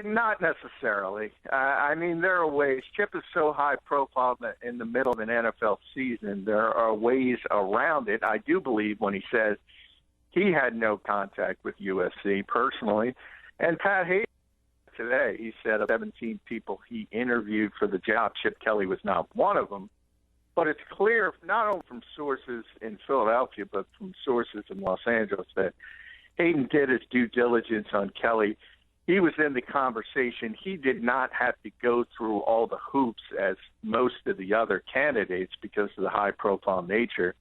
Not necessarily. I mean, there are ways. Chip is so high profile that in the middle of an NFL season, there are ways around it. I do believe when he says he had no contact with USC personally. And Pat Hayes today, he said of 17 people he interviewed for the job, Chip Kelly was not one of them. But it's clear, not only from sources in Philadelphia, but from sources in Los Angeles, that Hayden did his due diligence on Kelly. He was in the conversation. He did not have to go through all the hoops as most of the other candidates because of the high-profile nature.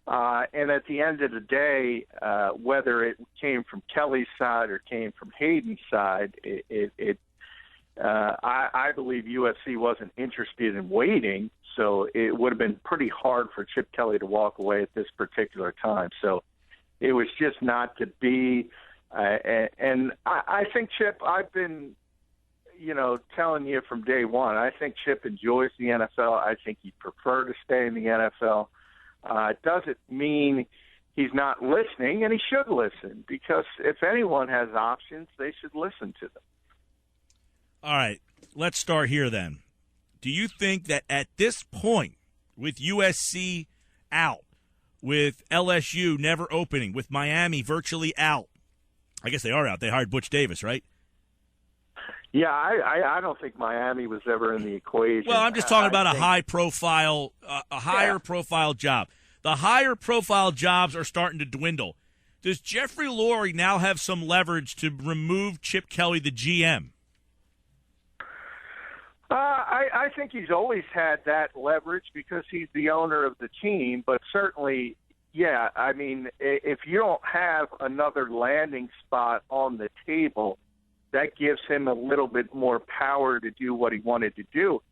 And at the end of the day, whether it came from Kelly's side or came from Hayden's side, I believe USC wasn't interested in waiting, so it would have been pretty hard for Chip Kelly to walk away at this particular time. So it was just not to be. And I think Chip, I've been, telling you from day one, I think Chip enjoys the NFL. I think he'd prefer to stay in the NFL. It doesn't mean he's not listening, and he should listen, because if anyone has options, they should listen to them. All right, let's start here then. Do you think that at this point, with USC out, with LSU never opening, with Miami virtually out, I guess they are out. They hired Butch Davis, right? Yeah, I don't think Miami was ever in the equation. Well, I'm just talking about a high-profile, a higher-profile job. The higher-profile jobs are starting to dwindle. Does Jeffrey Lurie now have some leverage to remove Chip Kelly, the GM? I think he's always had that leverage because he's the owner of the team, but certainly, yeah, I mean, if you don't have another landing spot on the table, that gives him a little bit more power to do what he wanted to do.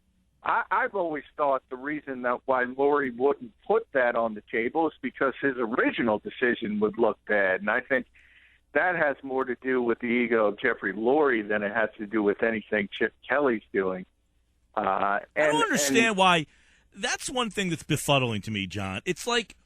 I've always thought the reason that why Lurie wouldn't put that on the table is because his original decision would look bad, and I think that has more to do with the ego of Jeffrey Lurie than it has to do with anything Chip Kelly's doing. I don't understand why. That's one thing that's befuddling to me, John. It's like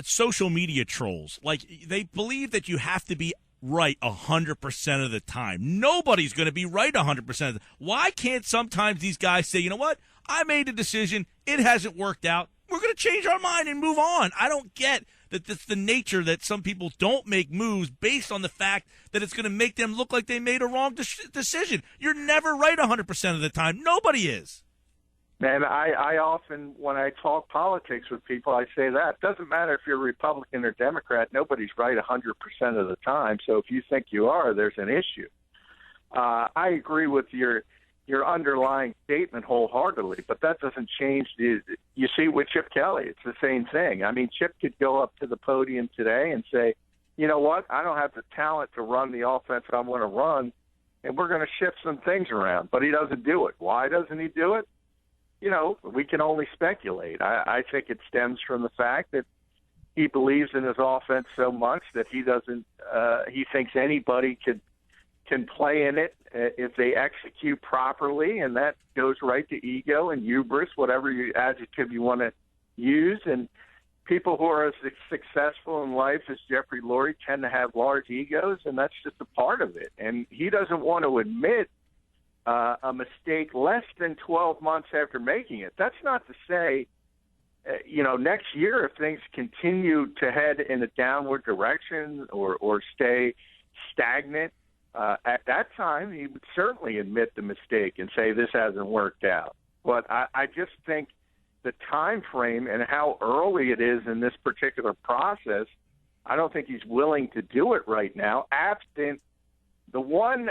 social media trolls. Like, they believe that you have to be right 100% of the time. Nobody's going to be right 100% of the time. Why can't sometimes these guys say, you know what? I made a decision. It hasn't worked out. We're going to change our mind and move on. I don't get that that's the nature that some people don't make moves based on the fact that it's going to make them look like they made a wrong decision. You're never right 100% of the time. Nobody is. And I often, when I talk politics with people, I say that. It doesn't matter if you're Republican or Democrat. Nobody's right 100% of the time. So if you think you are, there's an issue. I agree with your underlying statement wholeheartedly, but that doesn't change you see with Chip Kelly, it's the same thing. I mean, Chip could go up to the podium today and say, you know what, I don't have the talent to run the offense I want to run, and we're going to shift some things around, but he doesn't do it. Why doesn't he do it? We can only speculate. I think it stems from the fact that he believes in his offense so much that he thinks anybody can play in it if they execute properly, and that goes right to ego and hubris, whatever adjective you want to use. And people who are as successful in life as Jeffrey Lurie tend to have large egos, and that's just a part of it. And he doesn't want to admit a mistake less than 12 months after making it. That's not to say, next year if things continue to head in a downward direction or stay stagnant, at that time he would certainly admit the mistake and say this hasn't worked out. But I just think the time frame and how early it is in this particular process, I don't think he's willing to do it right now, absent the one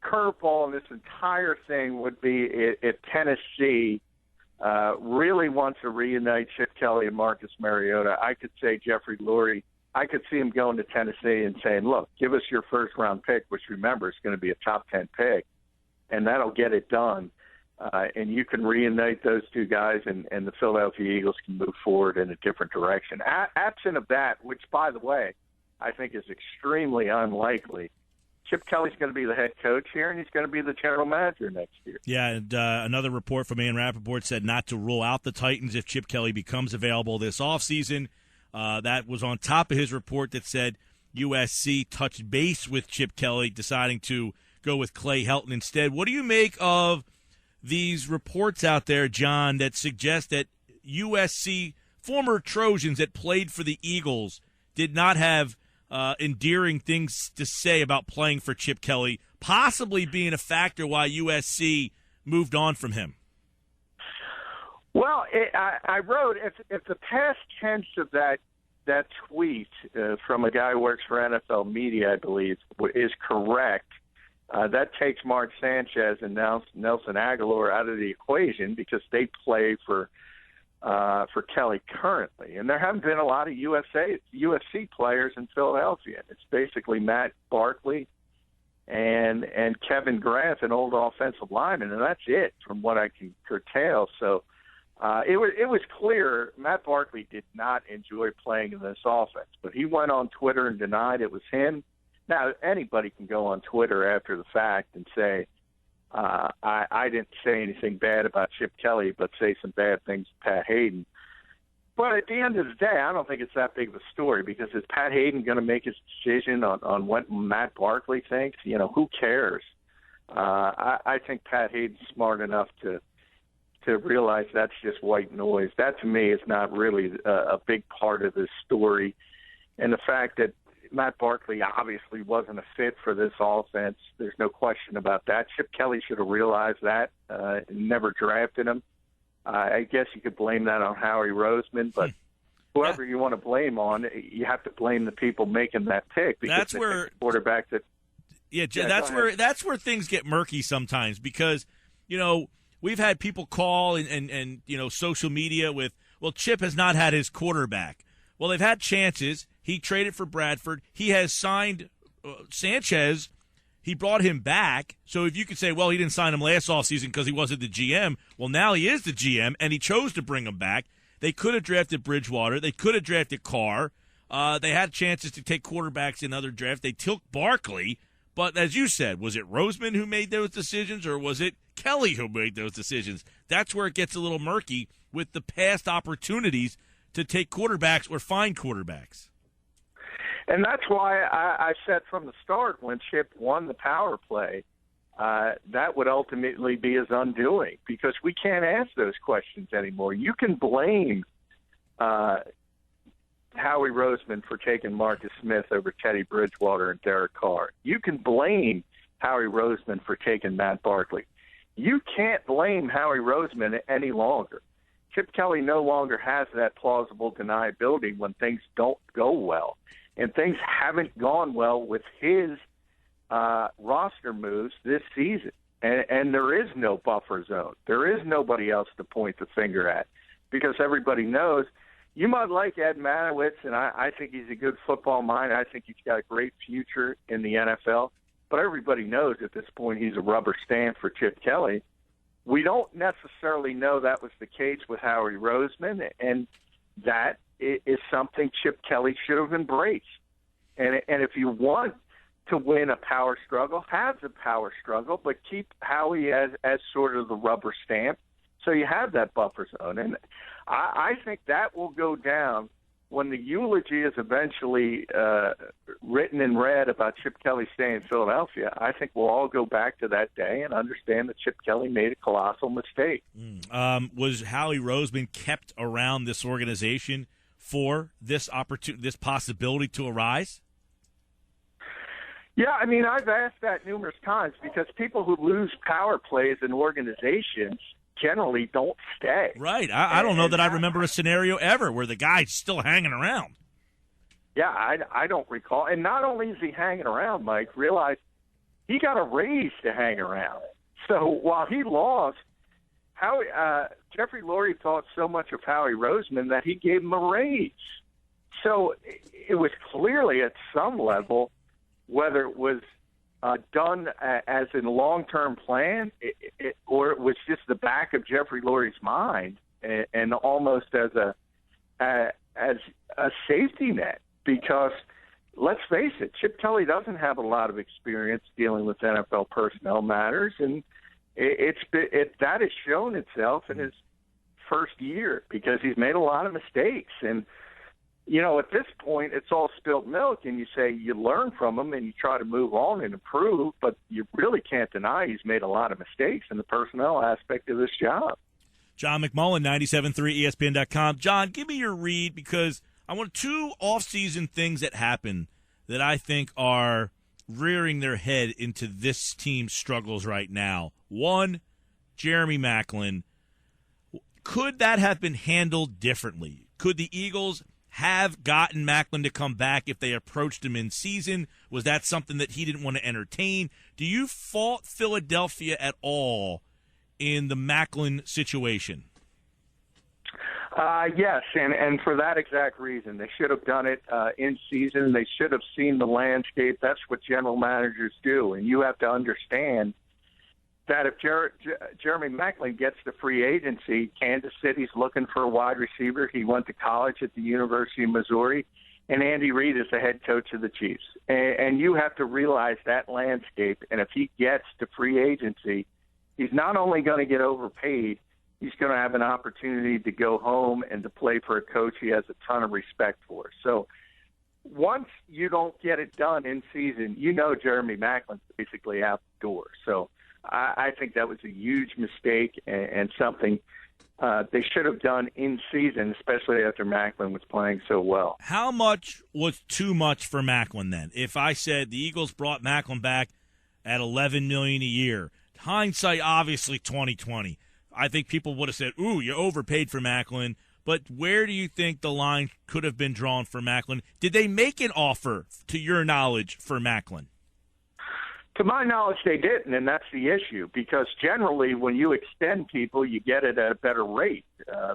curveball in this entire thing would be if Tennessee really wants to reunite Chip Kelly and Marcus Mariota. I could say Jeffrey Lurie, I could see him going to Tennessee and saying, look, give us your first-round pick, which, remember, is going to be a top 10 pick, and that'll get it done. And you can reunite those two guys, and the Philadelphia Eagles can move forward in a different direction. Absent of that, which, by the way, I think is extremely unlikely, Chip Kelly's going to be the head coach here, and he's going to be the general manager next year. Yeah, and another report from Ian Rappaport said not to rule out the Titans if Chip Kelly becomes available this offseason. That was on top of his report that said USC touched base with Chip Kelly, deciding to go with Clay Helton instead. What do you make of these reports out there, John, that suggest that USC former Trojans that played for the Eagles did not have endearing things to say about playing for Chip Kelly, possibly being a factor why USC moved on from him? Well, I wrote, if the past tense of that tweet from a guy who works for NFL Media, I believe, is correct, that takes Mark Sanchez and Nelson Aguilar out of the equation because they play for Kelly currently. And there haven't been a lot of USC players in Philadelphia. It's basically Matt Barkley and Kevin Grant, an old offensive lineman, and that's it from what I can curtail. So it was clear Matt Barkley did not enjoy playing in this offense, but he went on Twitter and denied it was him. Now, anybody can go on Twitter after the fact and say, I didn't say anything bad about Chip Kelly, but say some bad things to Pat Hayden. But at the end of the day, I don't think it's that big of a story because is Pat Hayden going to make his decision on what Matt Barkley thinks? You know, who cares? I think Pat Hayden's smart enough to realize that's just white noise. That, to me, is not really a big part of this story. And the fact that Matt Barkley obviously wasn't a fit for this offense, there's no question about that. Chip Kelly should have realized that and never drafted him. I guess you could blame that on Howie Roseman, but whoever you want to blame on, you have to blame the people making that pick. Because that's where quarterback that. Yeah, that's where things get murky sometimes because, you know, we've had people call and you know, social media with, well, Chip has not had his quarterback. Well, they've had chances. He traded for Bradford. He has signed Sanchez. He brought him back. So if you could say, well, he didn't sign him last offseason because he wasn't the GM. Well, now he is the GM, and he chose to bring him back. They could have drafted Bridgewater. They could have drafted Carr. They had chances to take quarterbacks in other drafts. They took Barkley. But as you said, was it Roseman who made those decisions, or was it Kelly who made those decisions? That's where it gets a little murky with the past opportunities to take quarterbacks or find quarterbacks. And that's why I said from the start when Chip won the power play, that would ultimately be his undoing because we can't ask those questions anymore. You can blame Howie Roseman for taking Marcus Smith over Teddy Bridgewater and Derek Carr. You can blame Howie Roseman for taking Matt Barkley. You can't blame Howie Roseman any longer. Chip Kelly no longer has that plausible deniability when things don't go well. And things haven't gone well with his roster moves this season. And there is no buffer zone. There is nobody else to point the finger at because everybody knows you might like Ed Manowitz, and I think he's a good football mind. I think he's got a great future in the NFL. But everybody knows at this point he's a rubber stamp for Chip Kelly. We don't necessarily know that was the case with Howie Roseman, and that is something Chip Kelly should have embraced. And if you want to win a power struggle, have the power struggle, but keep Howie as sort of the rubber stamp so you have that buffer zone. And I think that will go down when the eulogy is eventually written and read about Chip Kelly staying in Philadelphia. I think we'll all go back to that day and understand that Chip Kelly made a colossal mistake. Was Howie Roseman kept around this organization for this opportunity, this possibility to arise? Yeah, I mean, I've asked that numerous times because people who lose power plays in organizations generally don't stay. Right. I don't know that I remember a scenario ever where the guy's still hanging around. Yeah, I don't recall. And not only is he hanging around, Mike, realize he got a raise to hang around. So while he lost, Jeffrey Lurie thought so much of Howie Roseman that he gave him a raise. So it was clearly at some level, whether it was done as a long-term plan or it was just the back of Jeffrey Lurie's mind and almost as a safety net. Because let's face it, Chip Kelly doesn't have a lot of experience dealing with NFL personnel matters, and that has shown itself in his first year because he's made a lot of mistakes. And at this point, it's all spilt milk, and you say you learn from him and you try to move on and improve, but you really can't deny he's made a lot of mistakes in the personnel aspect of this job. John McMullen, 97.3 ESPN.com. John, give me your read, because I want two off-season things that happen that I think are rearing their head into this team's struggles right now. One, Jeremy Maclin. Could that have been handled differently? Could the Eagles have gotten Maclin to come back if they approached him in season? Was that something that he didn't want to entertain? Do you fault Philadelphia at all in the Maclin situation? Yes, and for that exact reason. They should have done it in season. They should have seen the landscape. That's what general managers do, and you have to understand that if Jeremy Maclin gets to free agency, Kansas City's looking for a wide receiver. He went to college at the University of Missouri, and Andy Reid is the head coach of the Chiefs. And you have to realize that landscape, and if he gets to free agency, he's not only going to get overpaid, he's going to have an opportunity to go home and to play for a coach he has a ton of respect for. So once you don't get it done in season, Jeremy Maclin's basically out the door. So I think that was a huge mistake and something they should have done in season, especially after Maclin was playing so well. How much was too much for Maclin then? If I said the Eagles brought Maclin back at $11 million a year, hindsight obviously 2020. I think people would have said, "Ooh, you overpaid for Maclin." But where do you think the line could have been drawn for Maclin? Did they make an offer, to your knowledge, for Maclin? To my knowledge, they didn't, and that's the issue, because generally when you extend people, you get it at a better rate,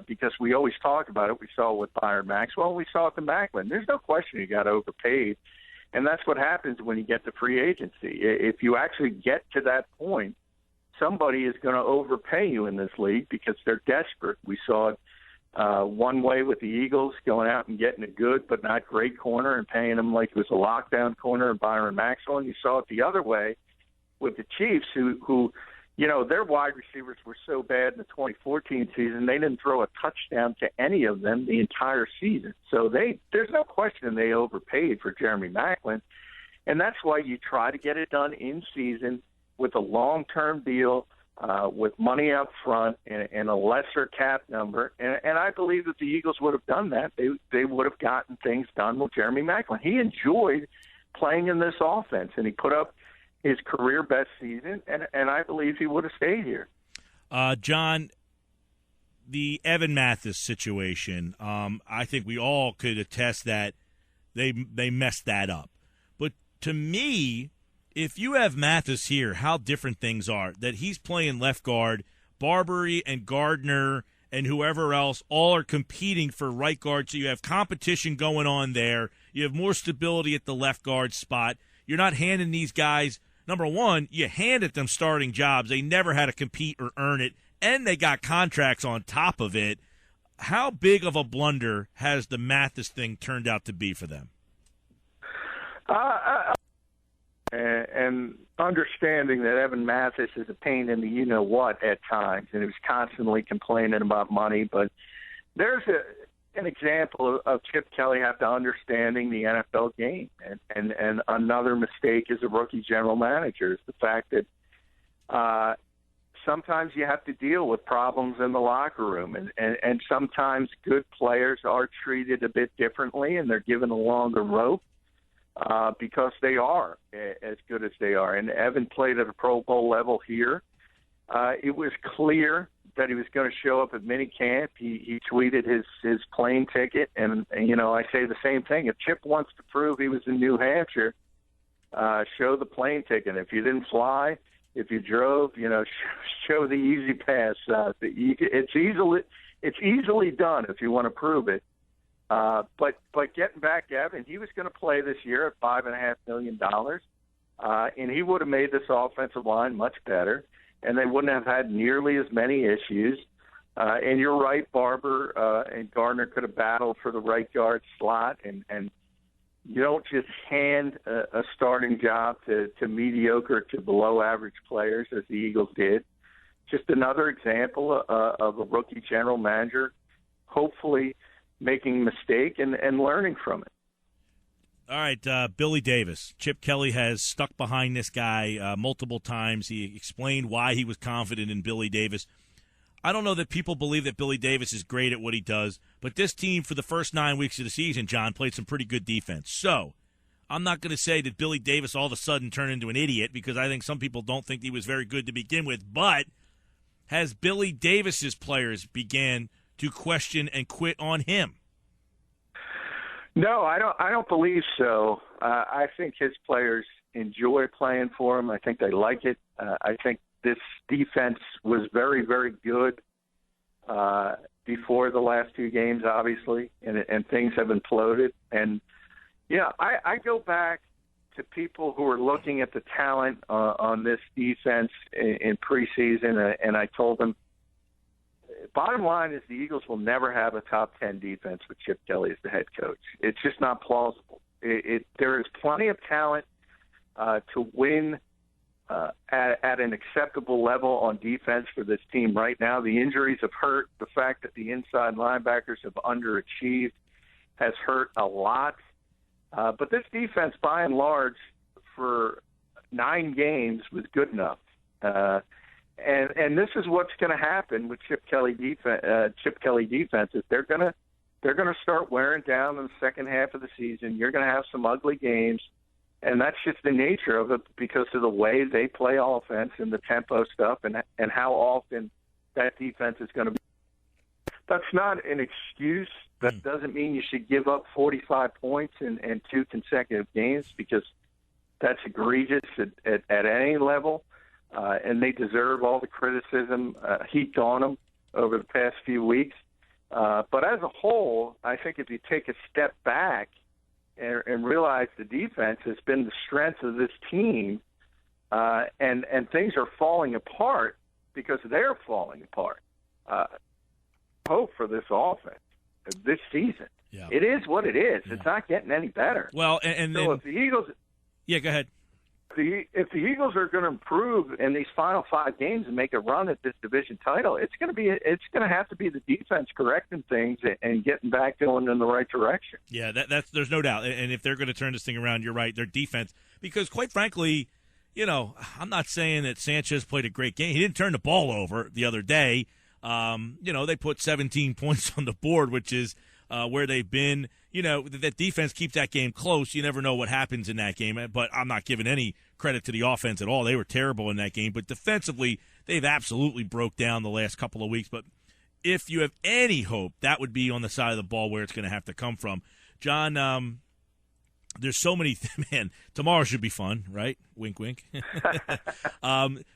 because we always talk about it. We saw it with Byron Maxwell. We saw it to Maclin. There's no question he got overpaid, and that's what happens when you get to free agency. If you actually get to that point, somebody is going to overpay you in this league because they're desperate. We saw it one way with the Eagles, going out and getting a good but not great corner and paying him like it was a lockdown corner in Byron Maxwell. And you saw it the other way with the Chiefs, who their wide receivers were so bad in the 2014 season, they didn't throw a touchdown to any of them the entire season. So there's no question they overpaid for Jeremy Maclin. And that's why you try to get it done in season with a long-term deal, with money up front and a lesser cap number. And I believe that the Eagles would have done that. They would have gotten things done with Jeremy Maclin. He enjoyed playing in this offense, and he put up his career best season, and I believe he would have stayed here. John, the Evan Mathis situation, I think we all could attest that they messed that up. But to me, if you have Mathis here, how different things are. That he's playing left guard, Barbary and Gardner and whoever else all are competing for right guard, so you have competition going on there. You have more stability at the left guard spot. You're not handing these guys, number one, you handed them starting jobs. They never had to compete or earn it, and they got contracts on top of it. How big of a blunder has the Mathis thing turned out to be for them? And understanding that Evan Mathis is a pain in the you-know-what at times, and he was constantly complaining about money. But there's an example of Chip Kelly have to understanding the NFL game. And another mistake as a rookie general manager is the fact that sometimes you have to deal with problems in the locker room. And sometimes good players are treated a bit differently, and they're given a longer rope. Because they are as good as they are. And Evan played at a Pro Bowl level here. It was clear that he was going to show up at minicamp. He tweeted his plane ticket. And, I say the same thing. If Chip wants to prove he was in New Hampshire, show the plane ticket. If you didn't fly, if you drove, show the easy pass. It's easily done if you want to prove it. But getting back to Evan, he was going to play this year at $5.5 million, and he would have made this offensive line much better, and they wouldn't have had nearly as many issues. And you're right, Barber and Gardner could have battled for the right guard slot, and you don't just hand a starting job to mediocre to below average players as the Eagles did. Just another example of a rookie general manager hopefully making a mistake and learning from it. All right, Billy Davis. Chip Kelly has stuck behind this guy multiple times. He explained why he was confident in Billy Davis. I don't know that people believe that Billy Davis is great at what he does, but this team for the first 9 weeks of the season, John, played some pretty good defense. So I'm not going to say that Billy Davis all of a sudden turned into an idiot, because I think some people don't think he was very good to begin with. But has Billy Davis's players began to question and quit on him? No, I don't believe so. I think his players enjoy playing for him. I think they like it. I think this defense was very, very good before the last two games, obviously, and things have imploded. And, I go back to people who are looking at the talent on this defense in preseason, and I told them, bottom line is the Eagles will never have a top 10 defense with Chip Kelly as the head coach. It's just not plausible. There is plenty of talent to win at an acceptable level on defense for this team right now. The injuries have hurt. The fact that the inside linebackers have underachieved has hurt a lot. But this defense, by and large, for 9 games was good enough. And this is what's going to happen with Chip Kelly defenses. They're going to start wearing down in the second half of the season. You're going to have some ugly games, and that's just the nature of it because of the way they play offense and the tempo stuff and how often that defense is going to be. That's not an excuse. That doesn't mean you should give up 45 points in 2 consecutive games, because that's egregious at any level. And they deserve all the criticism heaped on them over the past few weeks. But as a whole, I think if you take a step back and realize the defense has been the strength of this team, and things are falling apart because they're falling apart. Hope for this offense this season. Yeah. It is what it is. Yeah. It's not getting any better. Well, and so if the Eagles... Yeah, go ahead. If the Eagles are going to improve in these final 5 games and make a run at this division title, it's going to have to be the defense correcting things and getting back going in the right direction. Yeah, that's there's no doubt. And if they're going to turn this thing around, you're right. Their defense, because quite frankly, I'm not saying that Sanchez played a great game. He didn't turn the ball over the other day. They put 17 points on the board, which is where they've been. That defense keeps that game close. You never know what happens in that game, but I'm not giving any credit to the offense at all. They were terrible in that game, but defensively, they've absolutely broke down the last couple of weeks. But if you have any hope, that would be on the side of the ball where it's going to have to come from. John, there's so many man, tomorrow should be fun, right? Wink, wink.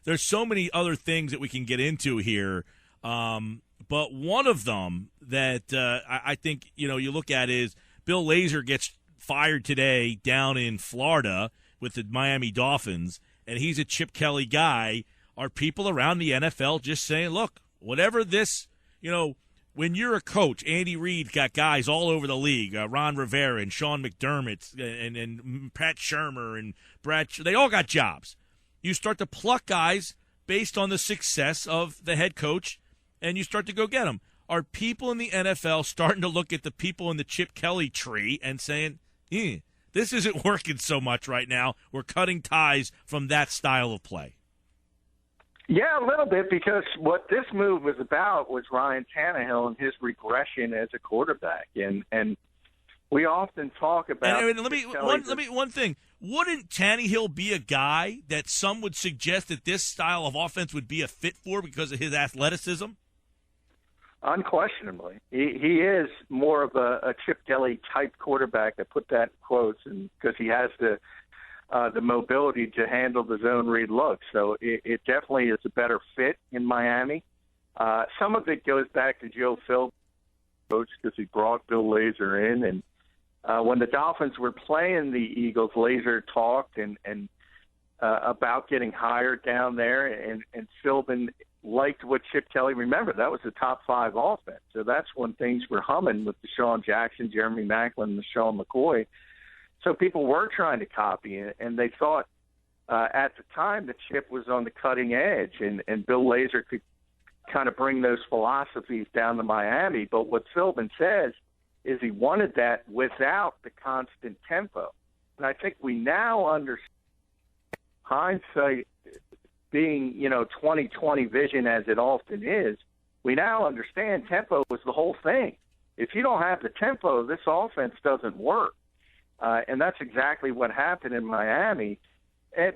There's so many other things that we can get into here. But one of them that I think, you look at is Bill Lazor gets fired today down in Florida with the Miami Dolphins, and he's a Chip Kelly guy. Are people around the NFL just saying, look, whatever this, when you're a coach, Andy Reid got guys all over the league, Ron Rivera and Sean McDermott and Pat Shurmur and Brad, they all got jobs. You start to pluck guys based on the success of the head coach, and you start to go get them. Are people in the NFL starting to look at the people in the Chip Kelly tree and saying, this isn't working so much right now. We're cutting ties from that style of play? Yeah, a little bit, because what this move was about was Ryan Tannehill and his regression as a quarterback. And we often talk about... And let me one thing. Wouldn't Tannehill be a guy that some would suggest that this style of offense would be a fit for because of his athleticism? Unquestionably. He is more of a Chip Kelly-type quarterback. I put that in quotes because he has the mobility to handle the zone read look. So it definitely is a better fit in Miami. Some of it goes back to Joe Philbin, coach, because he brought Bill Lazor in. And when the Dolphins were playing the Eagles, Lazor talked and about getting hired down there, and Philbin liked what Chip Kelly, remember, that was the top 5 offense. So that's when things were humming with Deshaun Jackson, Jeremy Maclin, and Sean McCoy. So people were trying to copy it, and they thought at the time that Chip was on the cutting edge, and Bill Lazor could kind of bring those philosophies down to Miami. But what Philbin says is he wanted that without the constant tempo. And I think we now understand, hindsight being, 20/20 vision as it often is, we now understand tempo was the whole thing. If you don't have the tempo, this offense doesn't work. And that's exactly what happened in Miami.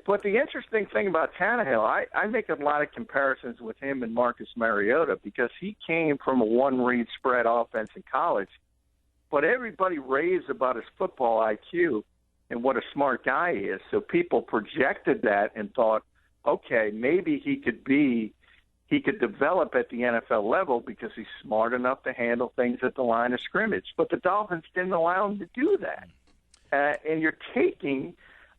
But the interesting thing about Tannehill, I make a lot of comparisons with him and Marcus Mariota because he came from a one-read spread offense in college. But everybody raves about his football IQ and what a smart guy he is. So people projected that and thought, okay, maybe he could develop at the NFL level because he's smart enough to handle things at the line of scrimmage. But the Dolphins didn't allow him to do that. And you're taking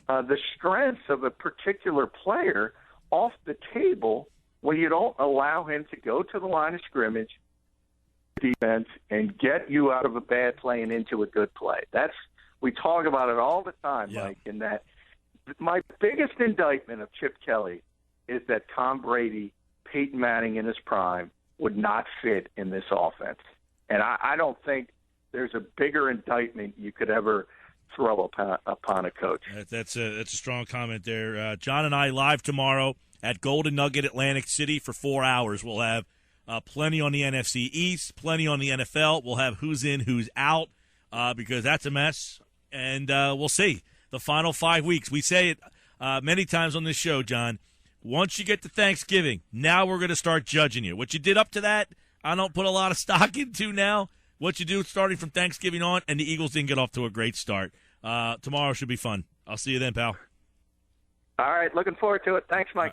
the strengths of a particular player off the table when you don't allow him to go to the line of scrimmage, defense, and get you out of a bad play and into a good play. We talk about it all the time, Mike, in that my biggest indictment of Chip Kelly is that Tom Brady, Peyton Manning in his prime, would not fit in this offense. And I don't think there's a bigger indictment you could ever throw upon a coach. That's a strong comment there. John and I live tomorrow at Golden Nugget Atlantic City for 4 hours. We'll have plenty on the NFC East, plenty on the NFL. We'll have who's in, who's out, because that's a mess. And we'll see. The final 5 weeks. We say it many times on this show, John. Once you get to Thanksgiving, now we're going to start judging you. What you did up to that, I don't put a lot of stock into now. What you do starting from Thanksgiving on, and the Eagles didn't get off to a great start. Tomorrow should be fun. I'll see you then, pal. All right, looking forward to it. Thanks, Mike.